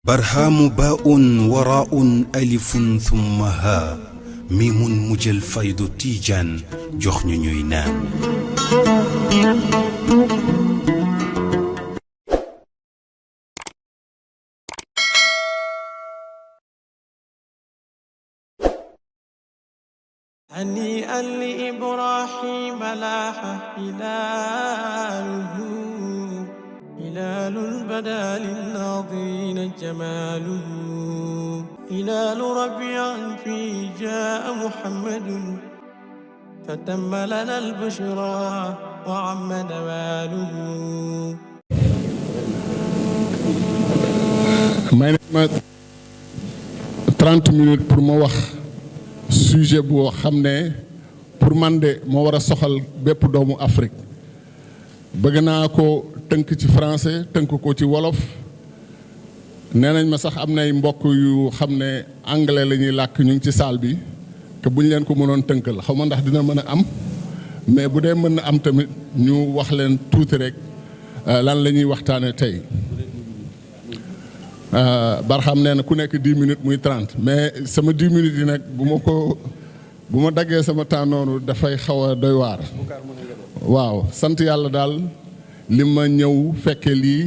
برهام باء وراء ألف ثم ها ميم مجل فيض تيجان جخن نينان هنيئا لإبراهيم لاح هلال بدا للناظرين جماله هلال ربيع فيه جاء محمد فتم لنا البشرى وعم نواله. may ma 30 minutes pour ma wax sujet boo xam ne pour man de moo war a soxal bépp doomu Afrique bëgg naa ko tënk ci français tënk ko ci wolof nee nañ ma sax am nay mbokk yu xam ne anglais la ñuy làkk ñu ngi ci salle bi te buñ leen ko mënoon tënkal xaw ma ndax dina mën a am mais bu dee mën na am tamit ñu wax leen tuuti rek lan la ñuy waxtaane tey Barham nee na ku nekk 10 minutes muy 30 mais sama 10 minutes yi nag bu ma daggee sama temps noonu dafay xaw a doy waar waaw sant yàlla daal li ma ñëw fekke lii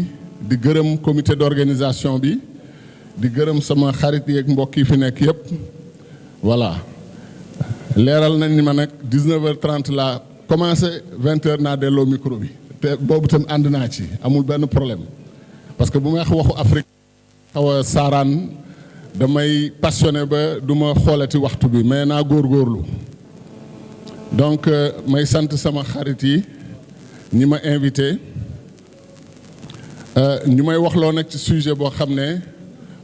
di gërëm comité d'organisation bi di gërëm sama xarit yeeg mbokk yi fi nekk yépp voilà leeral nañ ni ma nag 19h30 laa commencé 20h naa delloo micro bi te boobu tam ànd naa ci amul benn problème parce que bu may waxu Afrique xaw a saaraan damay passionné ba du ma xoolati waxtu bi mais naa góorgóorlu donc may sant sama xarit yi ñi ma invité ñu may waxloo nag ci sujet boo xam ne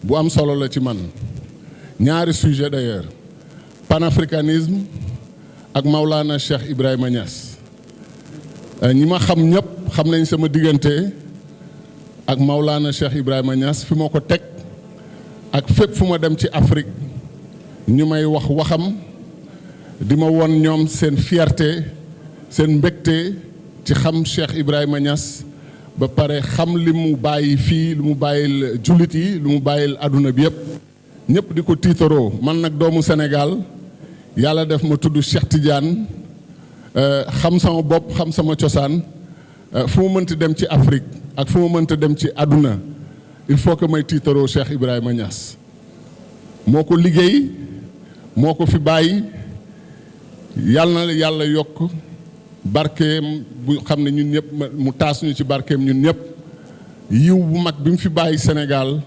bu am solo la ci man ñaari sujet d'ailleurs panafricanisme ak Maulana Cheikh Ibrahima Niass ñi ma xam ñëpp xam nañ sama diggante ak Maulana Cheikh Ibrahima Niass fi ma ko teg ak fépp fu ma dem ci Afrique ñu may wax waxam di ma won ñoom seen fierté seen mbégte ci xam Cheikh Ibrahima Niass ba pare xam li mu bàyyi fii lu mu bàyyil jullit yi lu mu bàyyil àdduna bi yëpp ñëpp di ko tiitaroo man nag doomu Sénégal yàlla def ma tudd Cheikh Tidiane xam sama bopp xam sama cosaan fu ma mënti dem ci Afrique ak fu ma mënta dem ci àdduna il faut que may tiitaroo Cheikh Ibrahima Niass moo ko liggéey moo ko fi bàyyi yàlla na yàlla yokk barkeem bu xam ne ñun ñëpp mu taas ñu ci barkeem ñun ñëpp yiw bu mag bi mu fi bàyyi Sénégal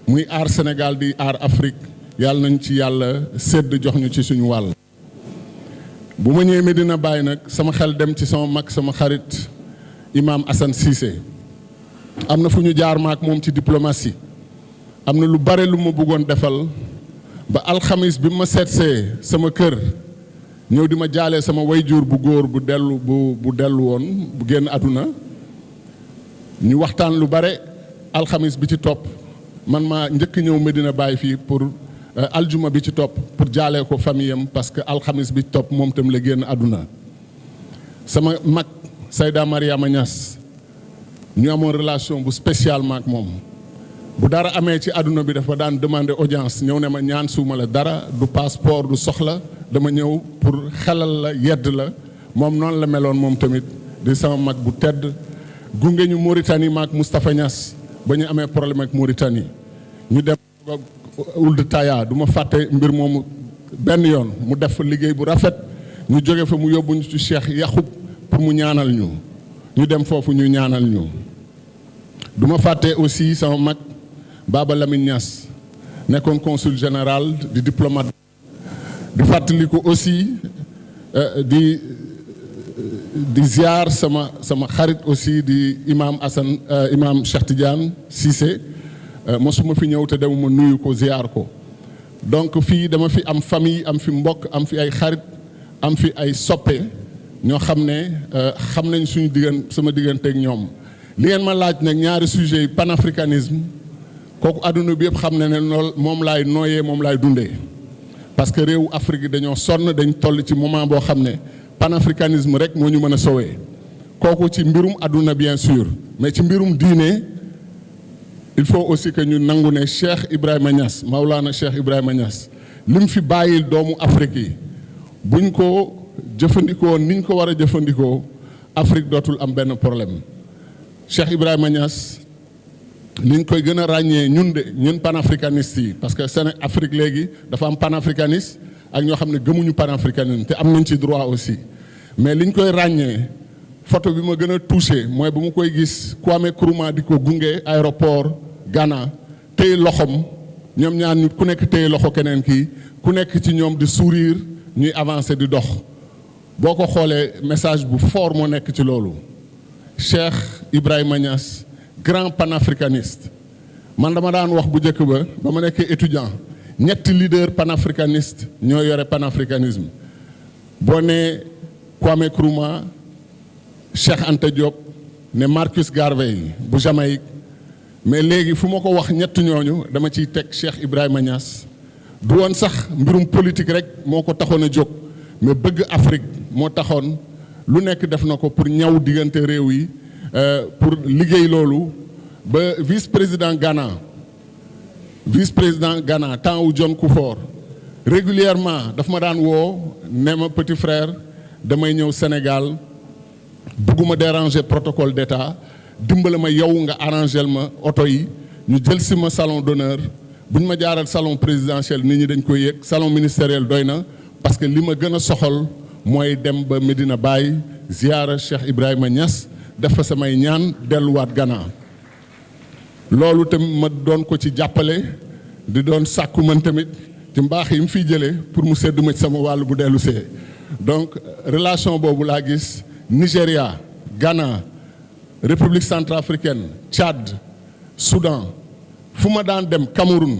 muy aar Sénégal di aar Afrique yàlla nañ ci yàlla sédd jox ñu ci suñu wàll. bu ma ñëwee Medina Baye nag sama xel dem ci sama mag sama xarit Imam Assane Cissé am na fu ñu jaar maak moom ci diplomatie am na lu bare lu ma bëggoon defal ba alxamis bi ma seetsee sama kër ñëw di ma jaalee sama wayjur bu góor bu dellu woon bu génn àdduna ñu waxtaan lu bare alxamis bi ci topp man maa njëkk ñëw Medina Baye fii pour aljuma bi ci topp pour jaalee ko famille am parce que alxamis bi ci topp moom tam la génn àdduna sama mag Sayda Mariama Niass ñu amoon relation bu spécialement ak moom bu dara amee ci àdduna bi dafa daan demander audience ñëw ne ma ñaan suuma la dara du passeport du soxla dama ñëw pour xelal la yedd la moom noonu la meloon moom tamit di sama mag bu tedd gunge ñu Mauritanie maak Moustapha Niass ba ñu amee problème ak Mauritanie ñu dem Ould Taya du ma fàtte mbir moomu benn yoon mu def fa liggéey bu rafet ñu jóge fa mu yóbbu ñu ci Cheikh Yaxub pour mu ñaanal ñu ñu dem foofu ñu ñaanal ñu du ma fàtte aussi sama mag Baba Lamine Niass nekkoon consul général di diplomate di fàttaliku aussi di ziar sama xarit aussi di imam Assane imam Cheikh Tidiane Cissé mosuma fi ñëw te demuma nuyu ko ziar ko donc fii dama fi am famille am fi mbokk am fi ay xarit am fi ay soppe ñoo xam ne xam nañ suñu sama diggante ak ñoom li ngeen ma laaj nag ñaari sujets yi panafricanisme kooku àdduna bi yëpp xam ne lool moom laay nooyee moom laay dundee parce que réewu Afrique yi dañoo sonn dañ toll ci moment boo xam ne panafricanisme rek moo ñu mën a sowee kooku ci mbirum àdduna bien sûr mais ci mbirum diine il faut aussi que ñu nangu ne Cheikh Ibrahima Niass Maulana Cheikh Ibrahima Niass li mu fi bàyyil doomu Afrique yi buñ ko jëfandikoo niñ ko war a jëfandikoo Afrique dootul am benn problème Cheikh Ibrahima Niass liñ koy gën a ràññee ñun panafricanistes yi parce que Sénégal Afrique léegi dafa am panafricaniste ak ñoo xam ne gëmuñu panafricanisme te am nañ ci droit aussi mais liñ koy ràññee photo bi ma gën a touché mooy bu mu koy gis Kwame Nkrumah di ko gunge aéroport Ghana téye loxom ñoom ñaar ñu ku nekk téye loxo keneen kii ku nekk ci ñoom di sourire ñuy avancer di dox boo ko xoolee message bu fort moo nekk ci loolu Cheikh Ibrahima Niass grand panafricaniste man dama daan wax bu njëkk ba ma nekkee étudiant ñetti leader panafricaniste ñoo yore panafricanisme boo nee Kwame Nkrumah Cheikh Anta Diop ne Marcus Garvey bu Jamaïque mais léegi fu ma ko wax ñett ñooñu dama ciy teg Cheikh Ibrahima Niass du woon sax mbirum politique rek moo ko taxoon a jóg mais bëgg Afrique moo taxoon lu nekk def na ko pour ñaw diggante réew yi pour liggéey loolu ba vice-président Ghana temps wu John Kufuor régulièrement daf ma daan woo ne ma petit frère damay ñëw Sénégal bëgguma déranger protocole d'État dimbale ma yow nga arrangel ma oto yi ñu jël si ma salon d'honneur bu ñu ma jaaral salon présidentiel nit ñi dañ koy yëg salon ministériel doy na parce que li ma gën a soxal mooy dem ba Medina Baye ziyaara Cheikh Ibrahima Niass def fa samay ñaan delluwaat Ghana loolu tamit ma doon ko ci jàppale di doon sàkku man tamit ci mbaax yi mu fiy jëlee pour mu sedd ma ci sama wàll bu dellu see donc relation boobu laa gis Nigéria Ghana République centrafricaine Tchad Soudan fu ma daan dem Cameroun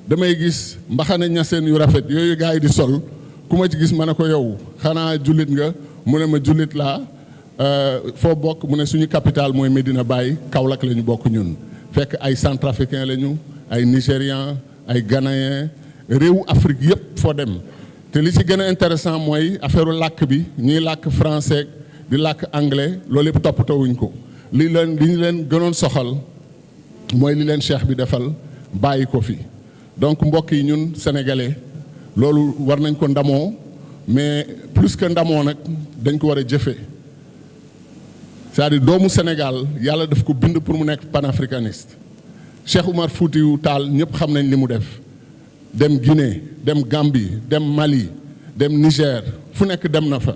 damay gis mbaxane ñaseen yu rafet yooyu gars yi di sol ku ma ci gis ma ne ko yow xanaa jullit nga mu ne ma jullit laa foo bokk mu ne suñu capitale mooy Medina Baye Kaolack la ñu bokk ñun fekk ay centrafricain la ñu ay nigérian ay ghanéen réewu Afrique yëpp foo dem te li ci gën a intéressant mooy affaire làkk bi ñuy làkk français di làkk anglais loolu yëpp toppatoowuñ ko li ñu leen gënoon soxal mooy li leen cheikh bi defal bàyyi ko fi donc mbokk yi ñun sénégalais loolu war nañ ko ndamoo mais plus que ndamoo nag dañ ko war a jëfee c'est-à-dire doomu Sénégal yàlla daf ko bind pour mu nekk panafricaniste Cheikh Oumar Foutiyou Tall ñëpp xam nañ li mu def dem Guinée dem Gambie dem Mali dem Niger fu nekk dem na fa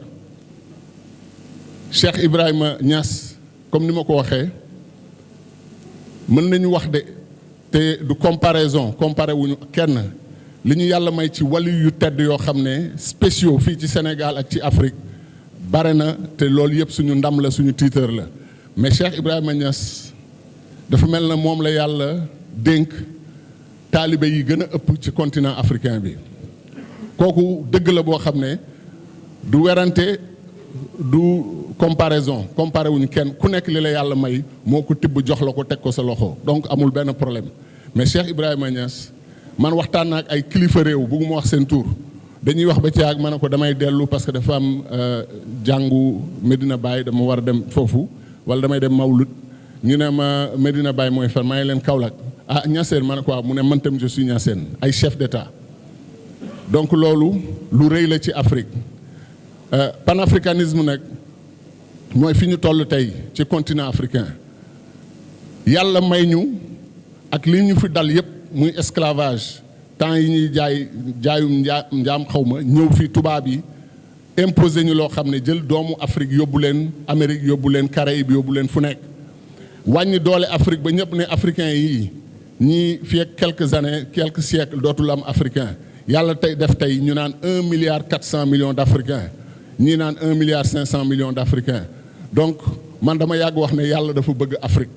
Cheikh Ibrahima Niass comme ni ma ko waxee mën nañu wax de te du comparaison comparé wuñu kenn li ñu yàlla may ci wàllu yu tedd yoo xam ne spéciaux fii ci Sénégal ak ci Afrique bare na te loolu yëpp suñu ndam la suñu tiitër la mais Cheikh Ibrahima Niass dafa mel na moom la yàlla dénk taalibe yi gën a ëpp ci continent africain bi kooku dëgg la boo xam ne du werante du comparaison comparé wuñu kenn ku nekk li la yàlla may moo ko tibb jox la ko teg ko sa loxo donc amul benn problème mais Cheikh Ibrahima Niass man waxtaan naa ak ay kilifa réew bëgguma wax seen tur dañuy wax ba ci ak ma ne ko damay dellu parce que dafa am jàngu Medina Baye dama war a dem foofu wala damay dem Mawlud ñu ne ma Medina Baye mooy fan maa ngi leen Kaolack ah Niassène ma ne ko waaw mu ne man tam je suis Niassène ay chef d'État donc loolu lu rëy la ci Afrique panafricanisme nag mooy fi ñu toll tey ci continent africain yàlla may ñu ak li ñu fi dal yépp muy esclavage temps yi ñuy jaayum njaam xaw ma ñëw fii tubaab yi imposé ñu loo xam ne jël doomu Afrique yóbbu leen Amérique yóbbu leen Caraïbes yóbbu leen fu nekk wàññi doole Afrique ba ñëpp ne africain yii ñii fii ak quelques années quelques siècles dootul am africain yàlla tey def tey ñu naan 1 milliard 400 millions d'africains ñii naan 1 milliard 500 millions d'africains donc man dama yàgg wax ne yàlla dafa bëgg Afrique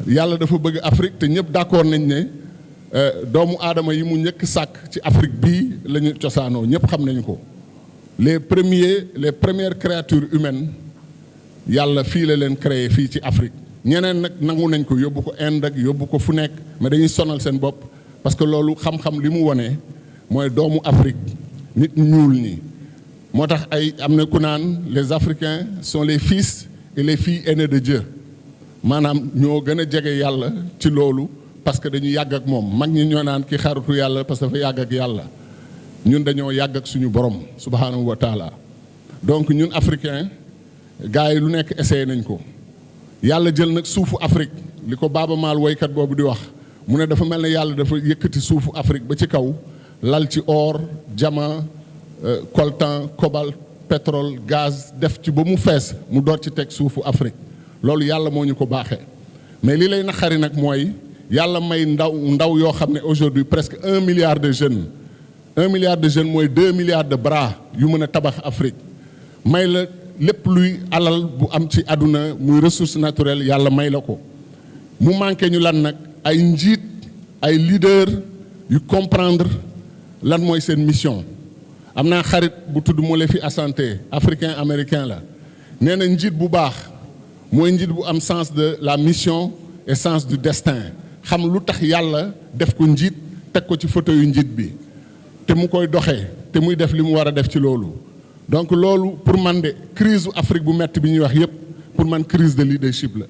yàlla dafa bëgg Afrique te ñëpp d'accord nañ ne doomu aadama yi mu njëkk sàkk ci Afrique bii la ñu cosaanoo ñëpp xam nañu ko les premières créatures humaines yàlla fii la leen créé fii ci Afrique ñeneen nag nangu nañ ko yóbbu ko Inde ak yóbbu ko fu nekk mais dañuy sonal seen bopp parce que loolu xam-xam li mu wone mooy doomu Afrique nit ñuul ñi moo tax ay am na ku naan les Africains sont les fils et les filles aînées de Dieu maanaam ñoo gën a jege yàlla ci loolu parce que dañu yàgg ak moom. mag ñi ñoo naan ki xaritu yàlla parce que dafa yàgg ak yàlla. ñun dañoo yàgg ak suñu borom subhanahu wa taala. donc ñun africain gars yi lu nekk essayé nañ ko. yàlla jël nag suufu Afrique li ko Baaba Maal woykat boobu di wax mu ne dafa mel ne yàlla dafa yëkkati suufu Afrique ba ci kaw lal ci or diamant coltan cobalt pétrole gaz def ci ba mu fees mu door ci teg suufu Afrique loolu yàlla moo ñu ko baaxee. mais li lay naqari nag mooy yàlla may ndaw yoo xam ne aujourd'hui presque 1 milliard de jeunes 1 milliard de jeunes mooy 2 milliards de bras yu mën a tabax Afrique may la lépp luy alal bu am ci àdduna muy ressource naturelle yàlla may la ko mu manqué ñu lan nag ay njiit ay leader yu comprendre lan mooy seen mission. am naa xarit bu tudd Molefi Assanté africain américain la nee na njiit bu baax mooy njiit bu am sens de la mission et sens du destin xam lu tax yàlla def ko njiit teg ko ci fauteuil yu njiit bi te mu koy doxee te muy def li mu war a def ci loolu. donc loolu pour man de crise u Afrique bu metti bi ñuy wax yépp pour man crise de leadership la.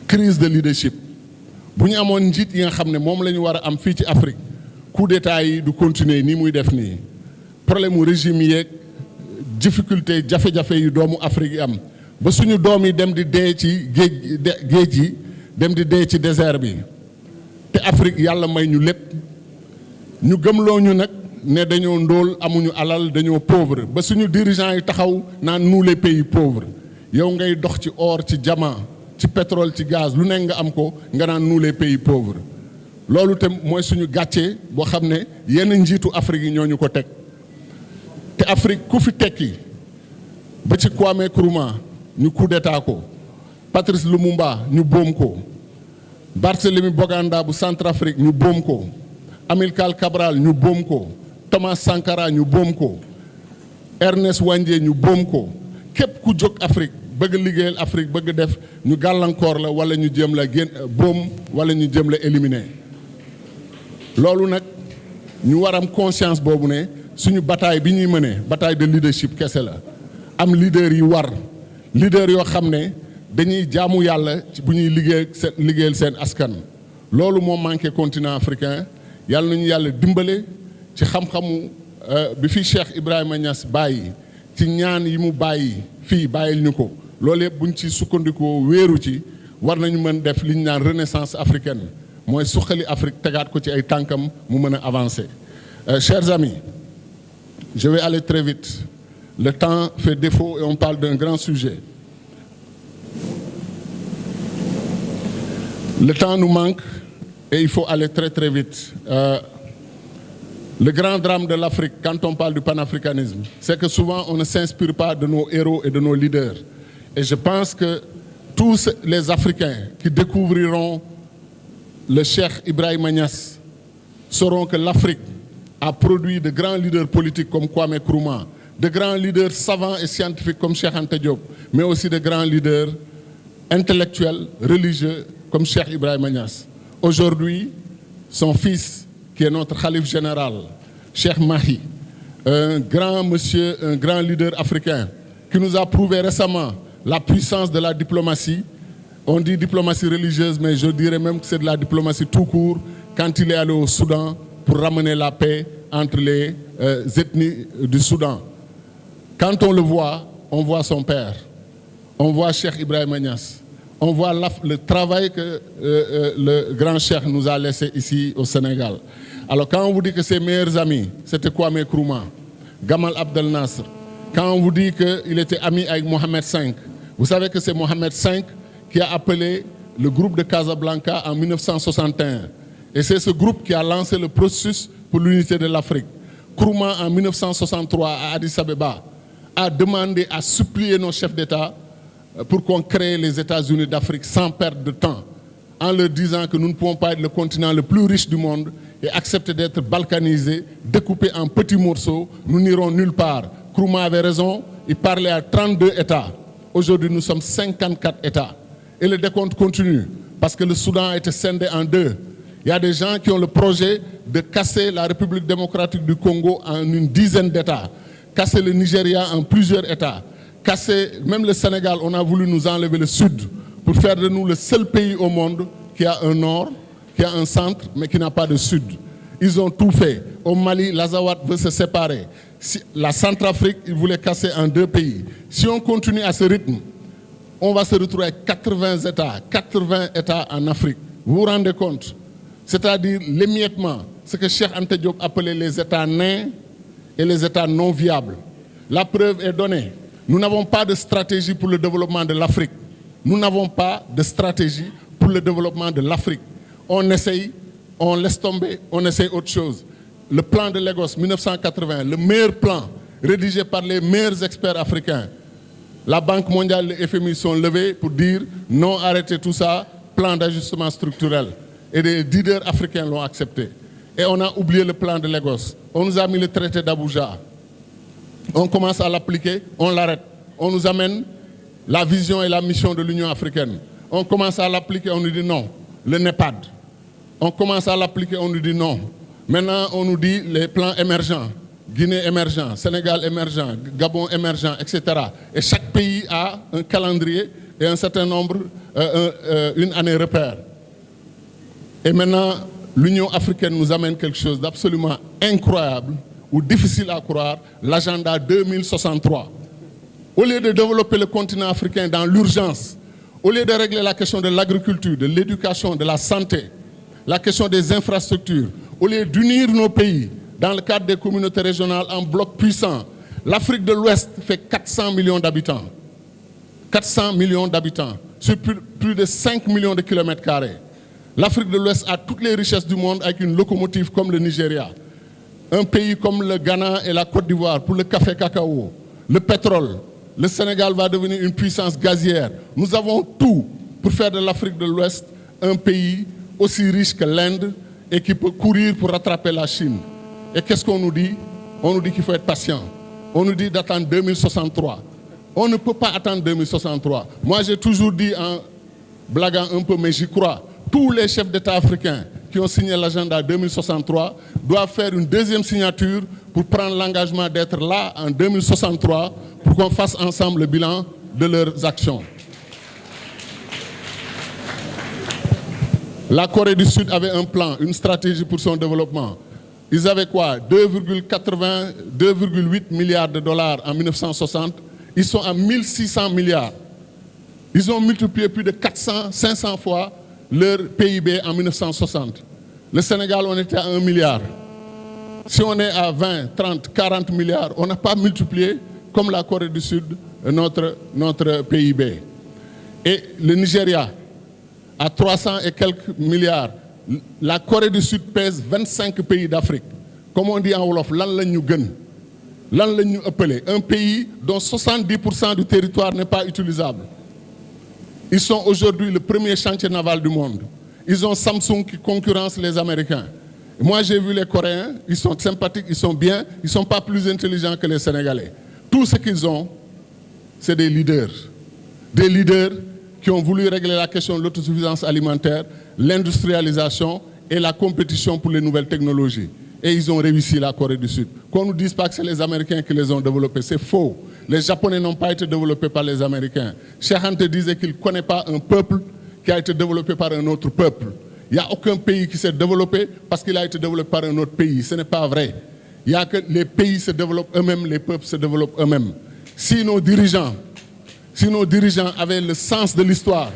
crise de leadership bu ñu amoon njiit yi nga xam ne moom la ñu war a am fii ci Afrique coup d'état yi du continuer nii muy def nii problème mu régime yeeg difficulté jafe-jafe yu doomu Afrique yi am ba suñu doom yi dem di dee ci géej yi dem di dee ci désert bi te Afrique yàlla may ñu lépp ñu gëmloo ñu nag ne dañoo ndóol amuñu alal dañoo pauvre ba suñu dirigeants yi taxaw naan nous les pays pauvres yow ngay dox ci or ci diamant ci pétrole ci gaz lu nekk nga am ko nga naan nous les pays pauvres loolu te mooy suñu gàccee boo xam ne yenn njiitu Afrique yi ñoo ñu ko teg te Afrique ku fi tekki ba ci Kwame Nkrumah ñu coup d'état ko Patrice Lumumba ñu boom ko Barthélemy Boganda bu Centrafrique ñu boom ko Amilcar Cabral ñu boom ko Thomas Sankara ñu boom ko Ernest Wandje ñu boom ko képp ku jóg Afrique bëgg liggéeyal Afrique bëgg def ñu gàllankoor la wala ñu jëm la génn boom wala ñu jëm la éliminer loolu nag ñu war am conscience boobu ne suñu bataille bi ñuy mënee bataille de leadership kese la am leader yi war leader yoo xam ne dañuy jaamu yàlla bu ñuy liggéeyal seen askan loolu moo manqué continent africain yàlla nañu yàlla dimbale ci xam-xamu bi fi Cheikh Ibrahima Niass bàyyi ci ñaan yi mu bàyyi fii bàyyil ñu ko loolu yëpp buñ ci sukkandikoo wéeru ci war nañu mën def li ñu naan renaissance africaine mooy suqali Afrique tegaat ko ci ay tànkam mu mën a avancer. Chers amis, je vais aller très vite. Le temps fait défaut et on parle d'un grand sujet. Le temps nous manque et il faut aller très très vite. Le grand drame de l'Afrique, quand on parle du panafricanisme, c'est que souvent on ne s'inspire pas de nos héros et de nos leaders. Et je pense que tous les Africains qui découvriront le Cheikh Ibrahima Niass sauront que l'Afrique a produit de grands leaders politiques comme Kwame Nkrumah, de grands leaders savants et scientifiques comme Cheikh Anta Diop, mais aussi de grands leaders intellectuels, religieux comme Cheikh Ibrahima Niass. Aujourd'hui, son fils, qui est notre khalife général, Cheikh Mahi, un grand monsieur, un grand leader africain, qui nous a prouvé récemment la puissance de la diplomatie. On dit diplomatie religieuse, mais je dirais même que c'est de la diplomatie tout court, quand il est allé au Soudan pour ramener la paix entre les ethnies du Soudan. Quand on le voit, on voit son père, on voit Cheikh Ibrahima Niass, on voit le travail que le grand Cheikh nous a laissé ici au Sénégal. Alors quand on vous dit que ses meilleurs amis, c'était Kwame Nkrumah, Gamal Abdel Nasser, quand on vous dit qu'il était ami avec Mohamed V, vous savez que c'est Mohamed V qui a appelé le groupe de Casablanca en 1961. Et c'est ce groupe qui a lancé le processus pour l'unité de l'Afrique. Nkrumah, en 1963, à Addis Abeba, a demandé, a supplié nos chefs d'État pour qu'on crée les États-Unis d'Afrique sans perdre de temps, en leur disant que nous ne pouvons pas être le continent le plus riche du monde et accepter d'être balkanisés, découpés en petits morceaux, nous n'irons nulle part. Nkrumah avait raison, il parlait à 32 États. Aujourd'hui, nous sommes 54 États. Et le décompte continue, parce que le Soudan a été scindé en deux. Il y a des gens qui ont le projet de casser la République démocratique du Congo en une dizaine d'États, casser le Nigeria en plusieurs États, casser même le Sénégal. On a voulu nous enlever le Sud pour faire de nous le seul pays au monde qui a un nord, qui a un centre, mais qui n'a pas de sud. Ils ont tout fait. Au Mali, l'Azawad veut se séparer. La Centrafrique, ils voulaient casser en 2 pays. Si on continue à ce rythme, on va se retrouver avec 80 États en Afrique. Vous vous rendez compte? C'est-à-dire l'émiettement, ce que Cheikh Anta Diop appelait les États nains et les États non viables. La preuve est donnée. Nous n'avons pas de stratégie pour le développement de l'Afrique. Nous n'avons pas de stratégie pour le développement de l'Afrique. On essaye, on laisse tomber, on essaye autre chose. Le plan de Lagos 1980, le meilleur plan rédigé par les meilleurs experts africains. La Banque mondiale et le FMI sont levés pour dire non, arrêtez tout ça, plan d'ajustement structurel. Et les leaders africains l'ont accepté. Et on a oublié le plan de Lagos. On nous a mis le traité d'Abuja. On commence à l'appliquer, on l'arrête. On nous amène la vision et la mission de l'Union africaine. On commence à l'appliquer, on nous dit non. Le NEPAD. On commence à l'appliquer, on nous dit non. Maintenant, on nous dit les plans émergents. Guinée émergent, Sénégal émergent, Gabon émergent, etc. Et chaque pays a un calendrier et un certain nombre, une année repère. Et maintenant, l'Union africaine nous amène quelque chose d'absolument incroyable ou difficile à croire, l'agenda 2063. Au lieu de développer le continent africain dans l'urgence, au lieu de régler la question de l'agriculture, de l'éducation, de la santé, la question des infrastructures, au lieu d'unir nos pays dans le cadre des communautés régionales en bloc puissant, l'Afrique de l'Ouest fait 400 millions d'habitants. 400 millions d'habitants sur plus de 5 millions de kilomètres carrés. L'Afrique de l'Ouest a toutes les richesses du monde avec une locomotive comme le Nigeria. Un pays comme le Ghana et la Côte d'Ivoire pour le café cacao, le pétrole. Le Sénégal va devenir une puissance gazière. Nous avons tout pour faire de l'Afrique de l'Ouest un pays aussi riche que l'Inde et qui peut courir pour rattraper la Chine. Et qu'est-ce qu'on nous dit? On nous dit qu'il faut être patient. On nous dit d'attendre 2063. On ne peut pas attendre 2063. Moi, j'ai toujours dit, en blaguant un peu, mais j'y crois, tous les chefs d'État africains qui ont signé l'agenda 2063 doivent faire une deuxième signature pour prendre l'engagement d'être là en 2063 pour qu'on fasse ensemble le bilan de leurs actions. La Corée du Sud avait un plan, une stratégie pour son développement. Ils avaient quoi? 2,8 milliards de dollars en 1960. Ils sont à 1600 milliards. Ils ont multiplié plus de 400, 500 fois leur PIB en 1960. Le Sénégal, on était à 1 milliard. Si on est à 20, 30, 40 milliards, on n'a pas multiplié, comme la Corée du Sud, notre PIB. Et le Nigeria, à 300 et quelques milliards. La Corée du Sud pèse 25 pays d'Afrique. Comme on dit en Wolof, lan lañ ñu gën, lan lañ ñu ëppale. Un pays dont 70% du territoire n'est pas utilisable. Ils sont aujourd'hui le premier chantier naval du monde. Ils ont Samsung qui concurrence les Américains. Moi, j'ai vu les Coréens, ils sont sympathiques, ils sont bien, ils ne sont pas plus intelligents que les Sénégalais. Tout ce qu'ils ont, c'est des leaders. Des leaders qui ont voulu régler la question de l'autosuffisance alimentaire, l'industrialisation et la compétition pour les nouvelles technologies. Et ils ont réussi, la Corée du Sud. Qu'on ne nous dise pas que c'est les Américains qui les ont développés, c'est faux. Les Japonais n'ont pas été développés par les Américains. Cheikh Anta disait qu'il ne connaît pas un peuple qui a été développé par un autre peuple. Il n'y a aucun pays qui s'est développé parce qu'il a été développé par un autre pays. Ce n'est pas vrai. Il n'y a que les pays se développent eux-mêmes, les peuples se développent eux-mêmes. Si nos dirigeants avaient le sens de l'histoire,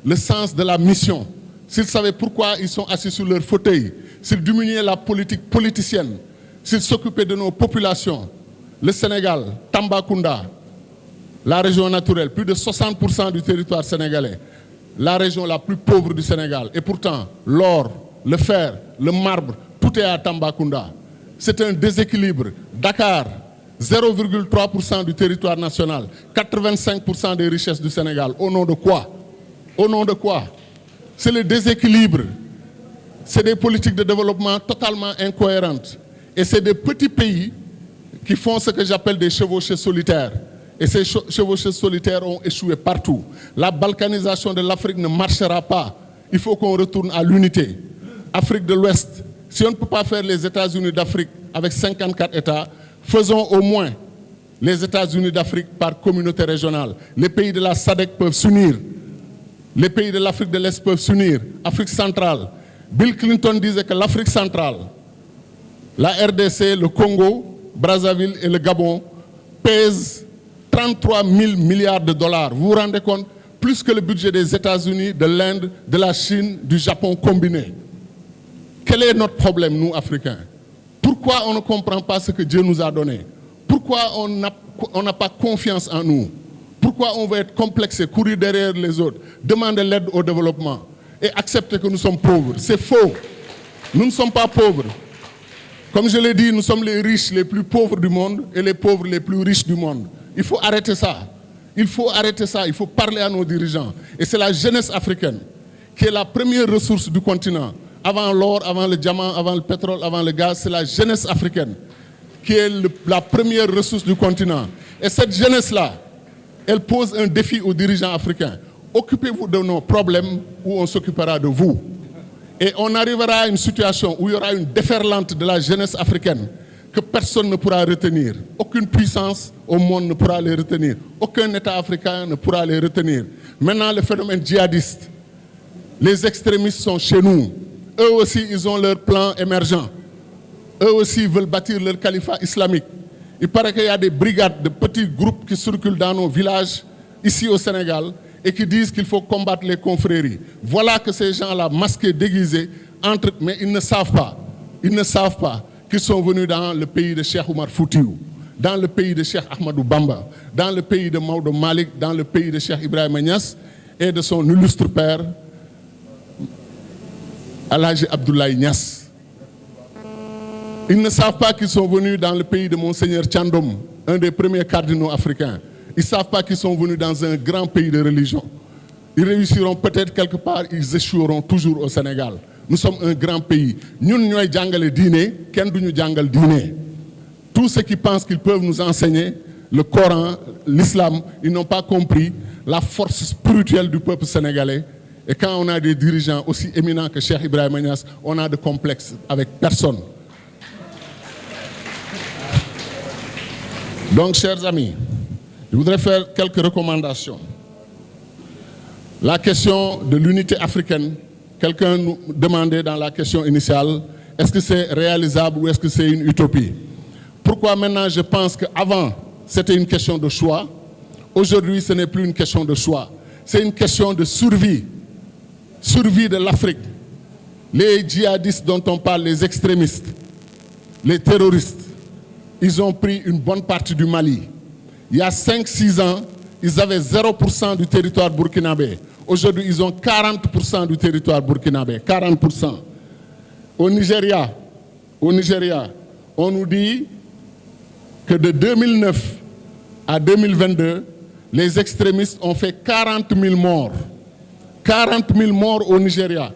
le sens de la mission, s'ils savaient pourquoi ils sont assis sur leur fauteuil, s'ils diminuaient la politique politicienne, s'ils s'occupaient de nos populations, le Sénégal, Tambacounda, la région naturelle, plus de 60% du territoire sénégalais, la région la plus pauvre du Sénégal. Et pourtant, l'or, le fer, le marbre, tout est à Tambacounda. C'est un déséquilibre. Dakar, 0,3% du territoire national, 85% des richesses du Sénégal. Au nom de quoi? Au nom de quoi? C'est le déséquilibre. C'est des politiques de développement totalement incohérentes. Et c'est des petits pays qui font ce que j'appelle des chevauchées solitaires. Et ces chevauchées solitaires ont échoué partout. La balkanisation de l'Afrique ne marchera pas. Il faut qu'on retourne à l'unité. Afrique de l'Ouest, si on ne peut pas faire les États-Unis d'Afrique avec 54 États, faisons au moins les États-Unis d'Afrique par communauté régionale. Les pays de la SADC peuvent s'unir. Les pays de l'Afrique de l'Est peuvent s'unir. Afrique centrale. Bill Clinton disait que l'Afrique centrale, la RDC, le Congo, Brazzaville et le Gabon pèsent 33 000 milliards de dollars. Vous vous rendez compte? Plus que le budget des États-Unis, de l'Inde, de la Chine, du Japon combinés. Quel est notre problème, nous, Africains? Pourquoi on ne comprend pas ce que Dieu nous a donné? Pourquoi on n'a pas confiance en nous? Pourquoi on veut être complexé, courir derrière les autres, demander l'aide au développement et accepter que nous sommes pauvres? C'est faux. Nous ne sommes pas pauvres. Comme je l'ai dit, nous sommes les riches les plus pauvres du monde et les pauvres les plus riches du monde. Il faut arrêter ça. Il faut arrêter ça. Il faut parler à nos dirigeants. Et c'est la jeunesse africaine qui est la première ressource du continent. Avant l'or, avant le diamant, avant le pétrole, avant le gaz, c'est la jeunesse africaine qui est la première ressource du continent. Et cette jeunesse-là, elle pose un défi aux dirigeants africains. Occupez-vous de nos problèmes ou on s'occupera de vous. Et on arrivera à une situation où il y aura une déferlante de la jeunesse africaine que personne ne pourra retenir. Aucune puissance au monde ne pourra les retenir. Aucun État africain ne pourra les retenir. Maintenant, le phénomène djihadiste. Les extrémistes sont chez nous. Eux aussi, ils ont leur plan émergent. Eux aussi veulent bâtir leur califat islamique. Il paraît qu'il y a des brigades de petits groupes qui circulent dans nos villages, ici au Sénégal, et qui disent qu'il faut combattre les confréries. Voilà que ces gens-là, masqués, déguisés, entrent, mais ils ne savent pas. Ils ne savent pas qu'ils sont venus dans le pays de Cheikh Oumar Foutiyou, dans le pays de Cheikh Ahmadou Bamba, dans le pays de Maodo Malick, dans le pays de Cheikh Ibrahima Niass et de son illustre père, Alhaji Abdoulaye Niass. Ils ne savent pas qu'ils sont venus dans le pays de Monseigneur Thiandoum, un des premiers cardinaux africains. Ils ne savent pas qu'ils sont venus dans un grand pays de religion. Ils réussiront peut-être quelque part, ils échoueront toujours au Sénégal. Nous sommes un grand pays. Nous, nous sommes dîner, ken duñu jangal dîner. Tous ceux qui pensent qu'ils peuvent nous enseigner le Coran, l'islam, ils n'ont pas compris la force spirituelle du peuple sénégalais. Et quand on a des dirigeants aussi éminents que Cheikh Ibrahima Niass, on a de complexes avec personne. Donc, chers amis, je voudrais faire quelques recommandations. La question de l'unité africaine, quelqu'un nous demandait dans la question initiale, est-ce que c'est réalisable ou est-ce que c'est une utopie? Pourquoi maintenant je pense qu'avant, c'était une question de choix. Aujourd'hui, ce n'est plus une question de choix. C'est une question de survie. Survie de l'Afrique. Les djihadistes dont on parle, les extrémistes, les terroristes, ils ont pris une bonne partie du Mali. Il y a 5-6 ans, ils avaient 0% du territoire burkinabé. Aujourd'hui, ils ont 40% du territoire burkinabé. 40%. Au Nigeria, on nous dit que de 2009 à 2022, les extrémistes ont fait 40 000 morts. 40 000 morts au Nigeria.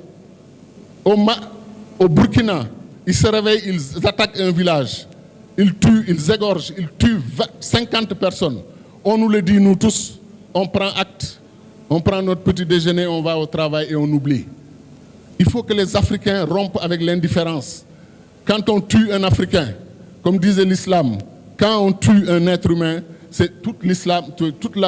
Au Burkina, ils se réveillent, ils attaquent un village. Ils tuent, ils égorgent, ils tuent 50 personnes. On nous le dit, nous tous, on prend acte. On prend notre petit déjeuner, on va au travail et on oublie. Il faut que les Africains rompent avec l'indifférence. Quand on tue un Africain, comme disait l'islam, quand on tue un être humain, c'est toute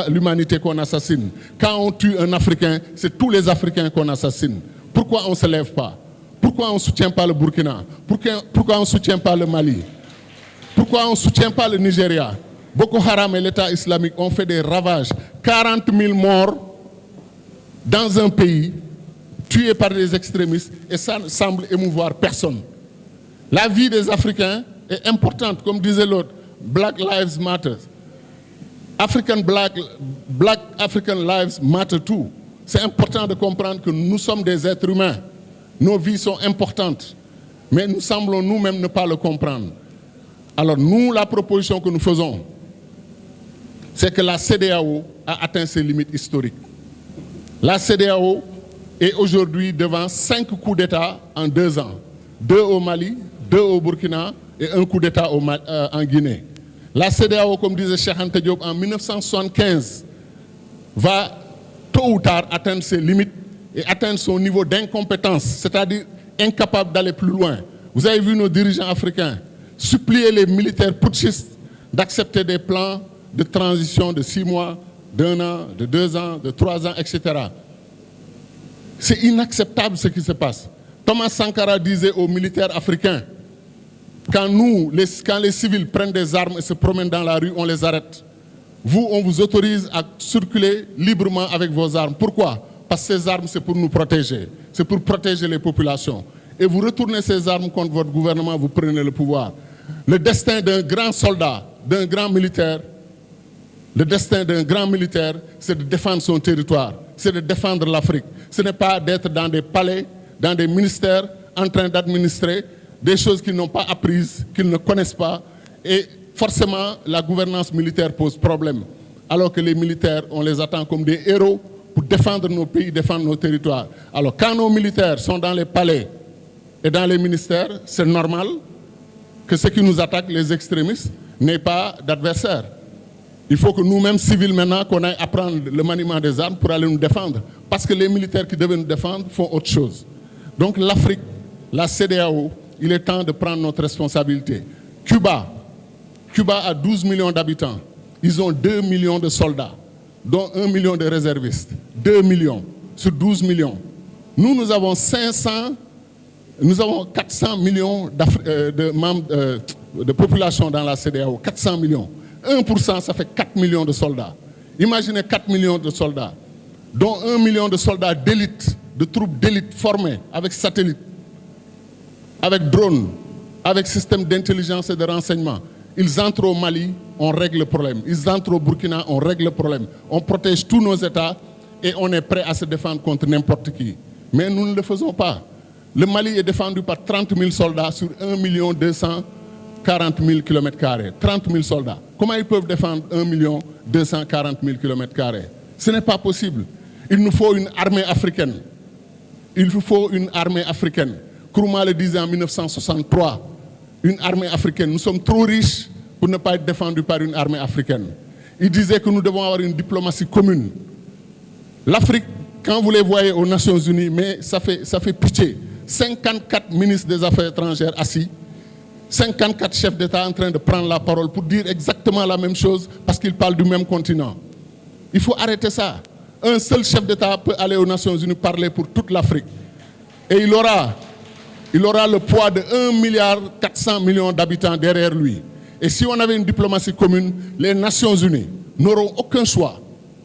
l'humanité qu'on assassine. Quand on tue un Africain, c'est tous les Africains qu'on assassine. Pourquoi on ne se lève pas? Pourquoi on ne soutient pas le Burkina? Pourquoi on ne soutient pas le Mali? Pourquoi on ne soutient pas le Nigeria? Boko Haram et l'État islamique ont fait des ravages. 40 000 morts dans un pays tués par des extrémistes et ça ne semble émouvoir personne. La vie des Africains est importante, comme disait l'autre. Black Lives Matter. Black African Lives Matter too. C'est important de comprendre que nous sommes des êtres humains. Nos vies sont importantes. Mais nous semblons nous-mêmes ne pas le comprendre. Alors nous, la proposition que nous faisons, c'est que la CEDEAO a atteint ses limites historiques. La CEDEAO est aujourd'hui devant 5 coups d'État en 2 ans. 2 au Mali, 2 au Burkina et 1 coup d'État en Guinée. La CEDEAO, comme disait Cheikh Anta Diop, en 1975, va tôt ou tard atteindre ses limites et atteindre son niveau d'incompétence, c'est-à-dire incapable d'aller plus loin. Vous avez vu nos dirigeants africains supplier les militaires putschistes d'accepter des plans de transition de 6 mois, d'1 an, de 2 ans, de 3 ans, etc. C'est inacceptable ce qui se passe. Thomas Sankara disait aux militaires africains, quand les civils prennent des armes et se promènent dans la rue, on les arrête. Vous, on vous autorise à circuler librement avec vos armes. Pourquoi? Parce que ces armes, c'est pour nous protéger. C'est pour protéger les populations. Et vous retournez ces armes contre votre gouvernement, vous prenez le pouvoir. Le destin d'un grand soldat, d'un grand militaire, le destin d'un grand militaire, c'est de défendre son territoire, c'est de défendre l'Afrique. Ce n'est pas d'être dans des palais, dans des ministères, en train d'administrer des choses qu'ils n'ont pas apprises, qu'ils ne connaissent pas. Et forcément, la gouvernance militaire pose problème. Alors que les militaires, on les attend comme des héros pour défendre nos pays, défendre nos territoires. Alors quand nos militaires sont dans les palais et dans les ministères, c'est normal que ceux qui nous attaquent, les extrémistes, n'aient pas d'adversaires. Il faut que nous-mêmes, civils maintenant, qu'on aille apprendre le maniement des armes pour aller nous défendre. Parce que les militaires qui devaient nous défendre font autre chose. Donc l'Afrique, la CEDEAO, il est temps de prendre notre responsabilité. Cuba a 12 millions d'habitants. Ils ont 2 millions de soldats, dont 1 million de réservistes. 2 millions sur 12 millions. Nous avons 400 millions de membres de population dans la CEDEAO. 400 millions. 1%, ça fait 4 millions de soldats. Imaginez 4 millions de soldats, dont 1 million de soldats d'élite, de troupes d'élite formées avec satellites, avec drones, avec système d'intelligence et de renseignement. Ils entrent au Mali, on règle le problème. Ils entrent au Burkina, on règle le problème. On protège tous nos États et on est prêt à se défendre contre n'importe qui. Mais nous ne le faisons pas. Le Mali est défendu par 30 000 soldats sur 1 240 000 km². 30 000 soldats. Comment ils peuvent défendre 1 240 000 km²? Ce n'est pas possible. Il nous faut une armée africaine. Il nous faut une armée africaine. Nkrumah le disait en 1963. Une armée africaine. Nous sommes trop riches pour ne pas être défendus par une armée africaine. Il disait que nous devons avoir une diplomatie commune. L'Afrique, quand vous les voyez aux Nations Unies, mais ça fait pitié. 54 ministres des Affaires étrangères assis, 54 chefs d'État en train de prendre la parole pour dire exactement la même chose parce qu'ils parlent du même continent. Il faut arrêter ça. Un seul chef d'État peut aller aux Nations Unies parler pour toute l'Afrique. Et il aura le poids de 1,4 milliard d'habitants derrière lui. Et si on avait une diplomatie commune, les Nations Unies n'auront aucun choix.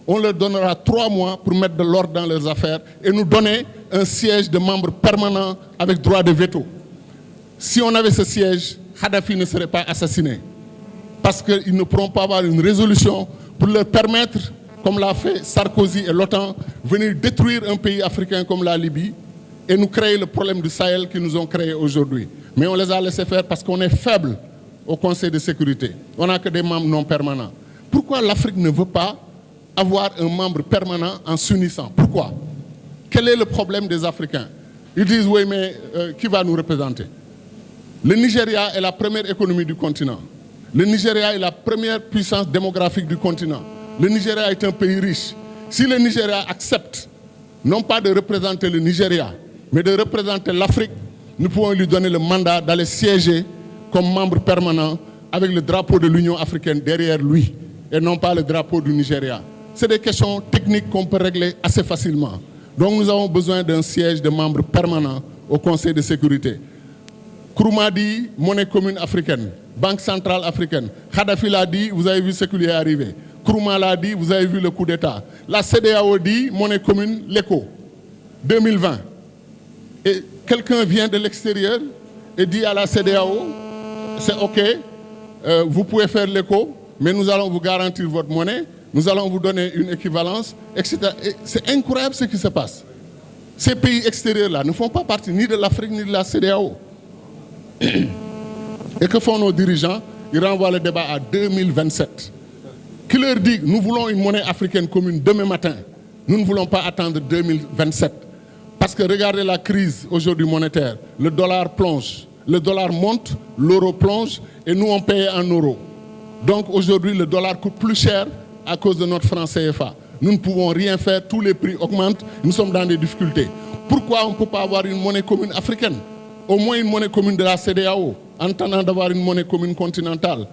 On leur donnera 3 mois pour mettre de l'ordre dans leurs affaires et nous donner un siège de membre permanent avec droit de veto. Si on avait ce siège, Kadhafi ne serait pas assassiné. Parce qu'ils ne pourront pas avoir une résolution pour leur permettre, comme l'a fait Sarkozy et l'OTAN, venir détruire un pays africain comme la Libye et nous créer le problème du Sahel qu'ils nous ont créé aujourd'hui. Mais on les a laissés faire parce qu'on est faible au Conseil de sécurité. On n'a que des membres non permanents. Pourquoi l'Afrique ne veut pas avoir un membre permanent en s'unissant? Pourquoi? Quel est le problème des Africains? Ils disent, oui, mais qui va nous représenter? Le Nigeria est la première économie du continent. Le Nigeria est la première puissance démographique du continent. Le Nigeria est un pays riche. Si le Nigeria accepte, non pas de représenter le Nigeria, mais de représenter l'Afrique, nous pouvons lui donner le mandat d'aller siéger comme membre permanent avec le drapeau de l'Union africaine derrière lui, et non pas le drapeau du Nigeria. C'est des questions techniques qu'on peut régler assez facilement. Donc nous avons besoin d'un siège de membre permanent au Conseil de sécurité. Nkrumah dit monnaie commune africaine, Banque centrale africaine. Kadhafi l'a dit, vous avez vu ce qui lui est arrivé. Nkrumah l'a dit, vous avez vu le coup d'État. La CEDEAO dit monnaie commune, l'éco, 2020. Et quelqu'un vient de l'extérieur et dit à la CEDEAO, c'est OK, vous pouvez faire l'éco, mais nous allons vous garantir votre monnaie, nous allons vous donner une équivalence, etc. Et c'est incroyable ce qui se passe. Ces pays extérieurs-là ne font pas partie ni de l'Afrique ni de la CEDEAO. Et que font nos dirigeants? Ils renvoient le débat à 2027. Qui leur dit, nous voulons une monnaie africaine commune demain matin. Nous ne voulons pas attendre 2027. Parce que regardez la crise aujourd'hui monétaire. Le dollar plonge, le dollar monte, l'euro plonge et nous on paye en euros. Donc aujourd'hui le dollar coûte plus cher à cause de notre franc CFA. Nous ne pouvons rien faire, tous les prix augmentent, nous sommes dans des difficultés. Pourquoi on ne peut pas avoir une monnaie commune africaine? Au moins une monnaie commune de la CEDEAO, en attendant d'avoir une monnaie commune continentale.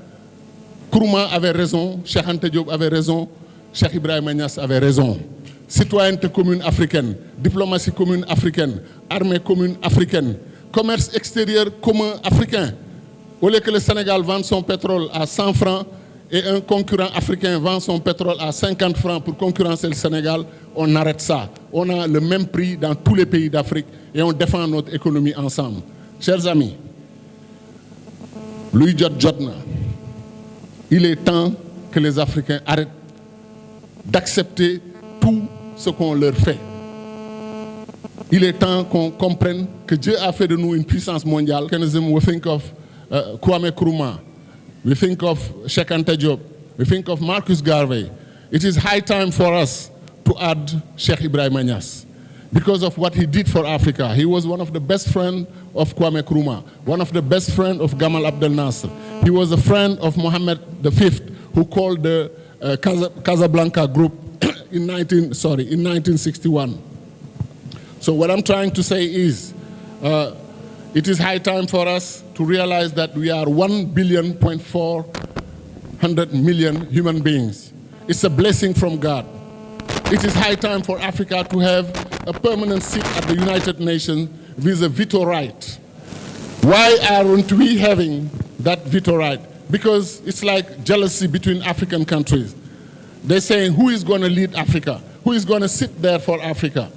Nkrumah avait raison, Cheikh Anta Diop avait raison, Cheikh Ibrahima Niass avait raison. Citoyenneté commune africaine, diplomatie commune africaine, armée commune africaine, commerce extérieur commun africain. Au lieu que le Sénégal vende son pétrole à 100 francs et un concurrent africain vend son pétrole à 50 francs pour concurrencer le Sénégal, on arrête ça. On a le même prix dans tous les pays d'Afrique et on défend notre économie ensemble. Chers amis, luy jot na. Il est temps que les Africains arrêtent d'accepter tout ce qu'on leur fait. Il est temps qu'on comprenne que Dieu a fait de nous une puissance mondiale. We think of Kwame Nkrumah, we think of Cheikh Anta Diop, we think of Marcus Garvey. It is high time for us to add Cheikh Ibrahima Niass because of what he did for Africa. He was one of the best friends of Kwame Nkrumah, one of the best friends of Gamal Abdel Nasser. He was a friend of Mohammed V, who called the Casablanca Group in 1961. So what I'm trying to say is, it is high time for us to realize that we are 1.4 billion human beings. It's a blessing from God. It is high time for Africa to have a permanent seat at the United Nations with a veto right. Why aren't we having that veto right? Because it's like jealousy between African countries. They're saying, who is going to lead Africa? Who is going to sit there for Africa?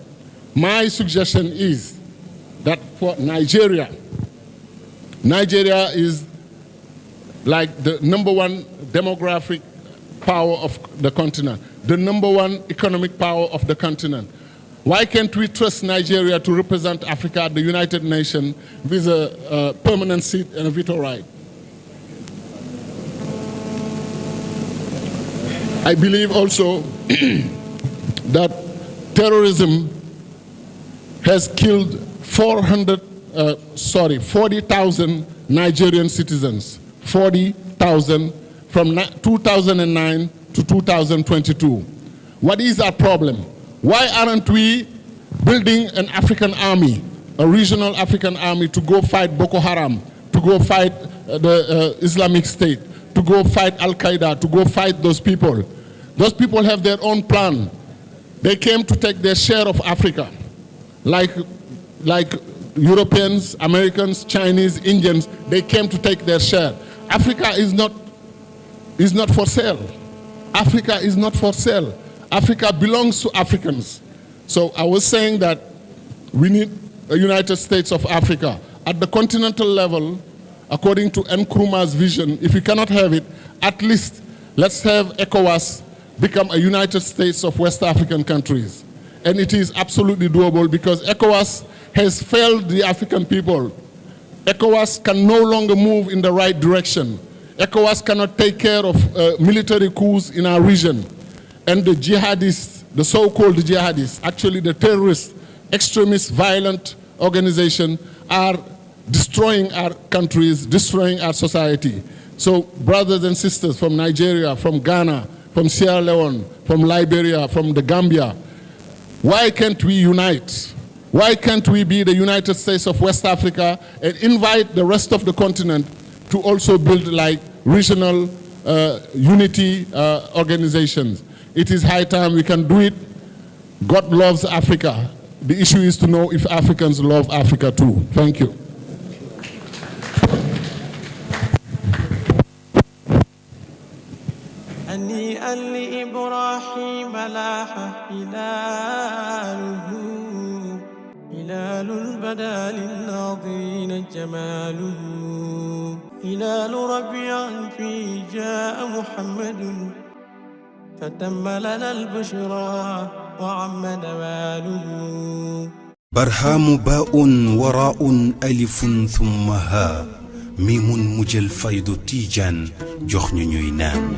My suggestion is that for Nigeria is like the #1 demographic power of the continent, the #1 economic power of the continent. Why can't we trust Nigeria to represent Africa at the United Nations with a permanent seat and a veto right? I believe also that terrorism has killed 40,000 Nigerian citizens, 40,000 from 2009 to 2022. What is our problem? Why aren't we building an African army, a regional African army to go fight Boko Haram, to go fight the Islamic State, to go fight Al-Qaeda, to go fight those people? Those people have their own plan. They came to take their share of Africa, like Europeans, Americans, Chinese, Indians. They came to take their share. Africa is not for sale. Africa is not for sale. Africa belongs to Africans. So I was saying that we need a United States of Africa. At the continental level, according to Nkrumah's vision, if we cannot have it, at least let's have ECOWAS become a United States of West African countries. And it is absolutely doable because ECOWAS has failed the African people. ECOWAS can no longer move in the right direction. ECOWAS cannot take care of military coups in our region. And the jihadists, the so-called jihadists, actually the terrorist, extremist, violent organizations are destroying our countries, destroying our society. So brothers and sisters from Nigeria, from Ghana, from Sierra Leone, from Liberia, from the Gambia, why can't we unite? Why can't we be the United States of West Africa and invite the rest of the continent to also build like regional unity organizations? It is high time we can do it. God loves Africa. The issue is to know if Africans love Africa too. Thank you. هنيئا لإبراهيم لاح هلاله هلال بدا للناظرين جماله هلال ربيع فيه جاء محمد فتم لنا البشرى وعم نواله برهام باء وراء ألف ثم ها ميم مجل فيض تيجان جخن نينان